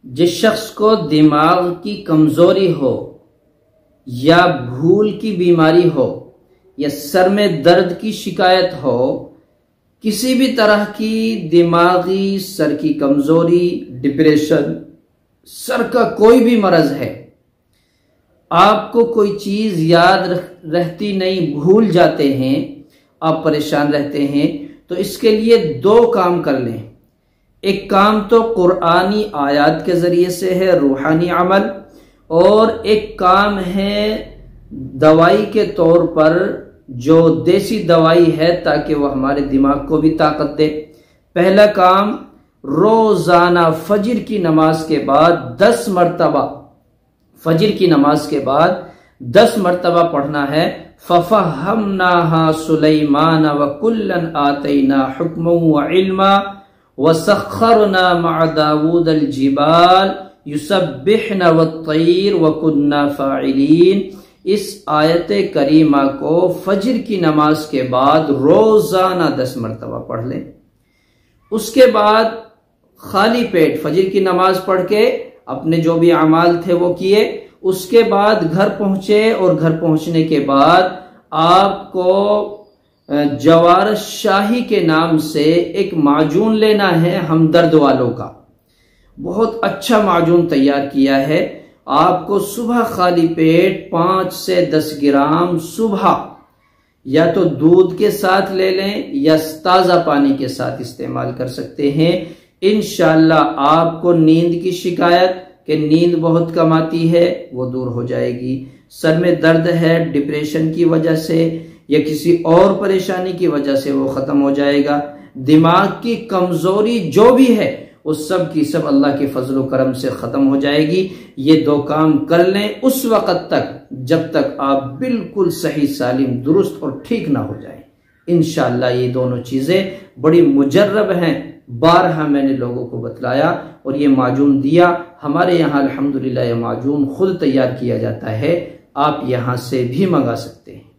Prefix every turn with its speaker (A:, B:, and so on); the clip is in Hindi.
A: जिस शख्स को दिमाग की कमजोरी हो या भूल की बीमारी हो या सर में दर्द की शिकायत हो, किसी भी तरह की दिमागी सर की कमजोरी, डिप्रेशन, सर का कोई भी मर्ज है, आपको कोई चीज याद रहती नहीं, भूल जाते हैं, आप परेशान रहते हैं, तो इसके लिए दो काम कर लें। एक काम तो कुरानी आयत के जरिए से है, रूहानी अमल, और एक काम है दवाई के तौर पर, जो देसी दवाई है, ताकि वह हमारे दिमाग को भी ताकत दे। पहला काम, रोजाना फजर की नमाज के बाद 10 मरतबा, फजर की नमाज के बाद 10 मरतबा पढ़ना है, फफहमनाहा सुलैमान व कुल्लन आतैना हुक्मन व इल्मा व सख्खरना मअ दाऊद अल जिबाल युसब्बिहना व तैर व कुन्ना फाइलीन। इस आयत करीमा को फजर की नमाज के बाद रोजाना 10 मरतबा पढ़ लें। उसके बाद खाली पेट फजर की नमाज पढ़ के अपने जो भी अमाल थे वो किए। उसके बाद घर पहुंचे और घर पहुंचने के बाद आपको जवार शाही के नाम से एक माजून लेना है, हमदर्द वालों का। बहुत अच्छा माजून तैयार किया है। आपको सुबह खाली पेट 5 से 10 ग्राम सुबह या तो दूध के साथ ले लें या ताजा पानी के साथ इस्तेमाल कर सकते हैं। इंशाअल्लाह आपको नींद की शिकायत कि नींद बहुत कम आती है वो दूर हो जाएगी। सर में दर्द है डिप्रेशन की वजह से या किसी और परेशानी की वजह से वो खत्म हो जाएगा। दिमाग की कमजोरी जो भी है उस सब की सब अल्लाह के फजल करम से खत्म हो जाएगी। ये दो काम कर लें उस वक़्त तक जब तक आप बिल्कुल सही सालिम दुरुस्त और ठीक ना हो जाए। इंशाअल्लाह ये दोनों चीजें बड़ी मुजर्रब हैं। बारहा मैंने लोगों को बतलाया और ये माजून दिया। हमारे यहाँ अल्हम्दुलिल्लाह ये माजून खुद तैयार किया जाता है, आप यहाँ से भी मंगा सकते हैं।